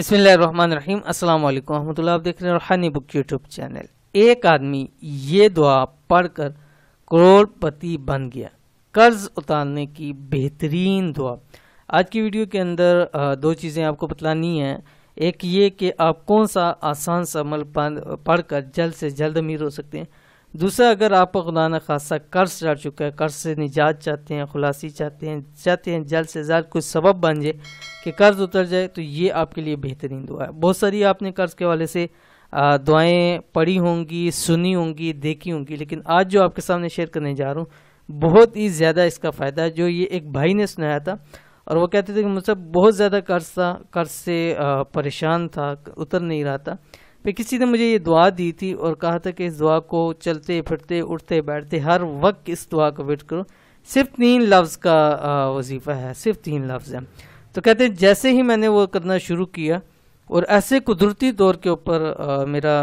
बिस्मिल्लाहिर्रहमानिर्रहीम। अस्सलाम वालेकुम रहमतुल्लाह। आप देख रहे हैं रूहानी बुक यूट्यूब चैनल। एक आदमी ये दुआ पढ़कर करोड़पति बन गया, कर्ज उतारने की बेहतरीन दुआ। आज की वीडियो के अंदर दो चीज़ें आपको बतलानी है। एक ये कि आप कौन सा आसान सा अमल पढ़कर जल्द से जल्द अमीर हो सकते हैं। दूसरा, अगर आप खुदा न खासा कर्ज चढ़ चुका है, कर्ज से निजात चाहते हैं, खुलासी चाहते हैं जल्द से जल्द कुछ सबब बन जाए कि कर्ज उतर जाए, तो ये आपके लिए बेहतरीन दुआ है। बहुत सारी आपने कर्ज के हवाले से दुआएं पढ़ी होंगी, सुनी होंगी, देखी होंगी, लेकिन आज जो आपके सामने शेयर करने जा रहा हूँ बहुत ही ज़्यादा इसका फ़ायदा है। जो ये एक भाई ने सुनाया था और वो कहते थे कि मुझसे बहुत ज़्यादा कर्ज था, कर्ज से परेशान था, उतर नहीं रहा था। फिर किसी ने मुझे ये दुआ दी थी और कहा था कि इस दुआ को चलते फिरते उठते बैठते हर वक्त इस दुआ को वेट करो। सिर्फ 3 लफ्ज़ का वजीफ़ा है, सिर्फ 3 लफ्ज़ है। तो कहते हैं जैसे ही मैंने वो करना शुरू किया और ऐसे कुदरती तौर के ऊपर मेरा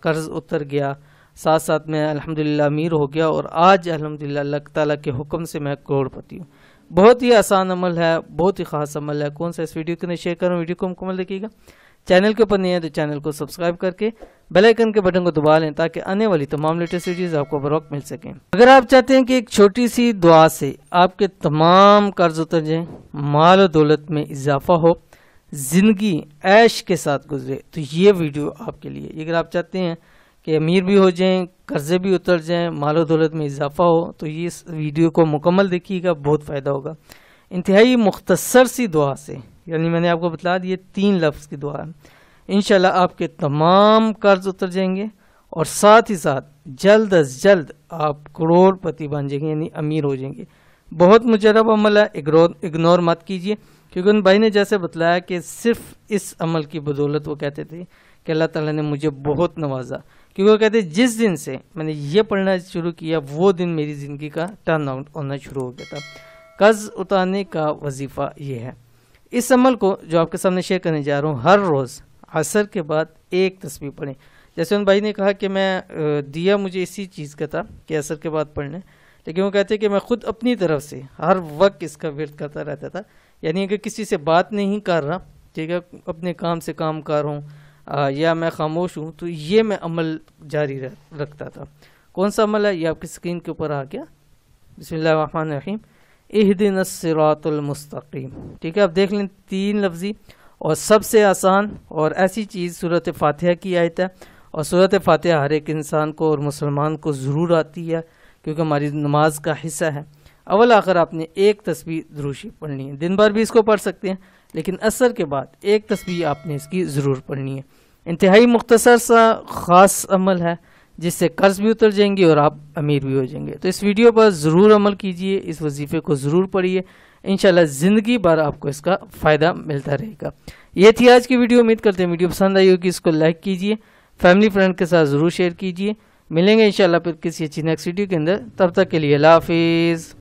कर्ज उतर गया, साथ साथ मैं अल्हम्दुलिल्लाह अमीर हो गया और आज अल्हम्दुलिल्लाह अल्लाह ताला के हुक्म से मैं करोड़पति हूँ। बहुत ही आसान अमल है, बहुत ही ख़ास अमल है। कौन सा, इस वीडियो के अंदर शेयर करूँ। वीडियो को मुकम्मल देखिएगा। चैनल के ऊपर नहीं है तो चैनल को सब्सक्राइब करके बेल आइकन के बटन को दबा लें ताकि आने वाली तमाम लेटेस्ट वीडियोज़ आपको बर वक्त मिल सकें। अगर आप चाहते हैं कि एक छोटी सी दुआ से आपके तमाम कर्ज उतर जाएं, माल और दौलत में इजाफा हो, ज़िंदगी ऐश के साथ गुजरे, तो ये वीडियो आपके लिए। अगर आप चाहते हैं कि अमीर भी हो जाएं, कर्जे भी उतर जाएं, माल और दौलत में इजाफा हो, तो ये इस वीडियो को मुकम्मल देखिएगा, बहुत फ़ायदा होगा। इंतहाई मुख्तसर सी दुआ से, यानी मैंने आपको बता दिया 3 लफ्ज़ की दुआ है, इंशाल्लाह आपके तमाम कर्ज उतर जाएंगे और साथ ही साथ जल्द अज जल्द आप करोड़पति बन जाएंगे, यानी अमीर हो जाएंगे। बहुत मुजरब अमल है, इग्नोर मत कीजिए, क्योंकि उन भाई ने जैसे बतलाया कि सिर्फ इस अमल की बदौलत वो कहते थे कि अल्लाह ताला ने मुझे बहुत नवाजा। क्योंकि वो कहते जिस दिन से मैंने ये पढ़ना शुरू किया वो दिन मेरी ज़िंदगी का टर्न आउट होना शुरू हो गया था। कर्ज उतारने का वजीफ़ा ये है। इस अमल को जो आपके सामने शेयर करने जा रहा हूँ, हर रोज़ असर के बाद एक तस्बीह पढ़ें। जैसे उन भाई ने कहा कि मैं दिया मुझे इसी चीज़ का था कि असर के बाद पढ़ना, लेकिन वो कहते हैं कि मैं ख़ुद अपनी तरफ से हर वक्त इसका वेट करता रहता था। यानी अगर किसी से बात नहीं कर रहा, ठीक है, अपने काम से काम कर रहा हूँ या मैं खामोश हूँ, तो ये मैं अमल जारी रखता था। कौन सा अमल है ये आपकी स्क्रीन के ऊपर आ गया। बिस्मिल्लाहिर्रहमानिर्रहीम, इहदिनस सिरातुल मुस्तकीम। ठीक है, आप देख लें 3 लफ्ज़ी और सबसे आसान और ऐसी चीज़ सूरत फातिहा की आयत है। और सूरत फातिहा हर एक इंसान को और मुसलमान को ज़रूर आती है, क्योंकि हमारी नमाज का हिस्सा है। अव्वल आखिर आपने एक तस्बीह दुरूशी पढ़नी है। दिन भर भी इसको पढ़ सकते हैं, लेकिन असर के बाद एक तस्बीह आपने इसकी ज़रूर पढ़नी है। इंतहाई मुख्तसर सा ख़ास अमल है जिससे कर्ज भी उतर जाएंगे और आप अमीर भी हो जाएंगे। तो इस वीडियो पर ज़रूर अमल कीजिए, इस वजीफ़े को ज़रूर पढ़िए, इंशाल्लाह ज़िंदगी भर आपको इसका फ़ायदा मिलता रहेगा। ये थी आज की वीडियो। उम्मीद करते हैं वीडियो पसंद आई होगी। इसको लाइक कीजिए, फैमिली फ्रेंड के साथ ज़रूर शेयर कीजिए। मिलेंगे इंशाल्लाह फिर किसी अच्छी नेक्स्ट वीडियो के अंदर। तब तक के लिए अल्लाह हाफिज़।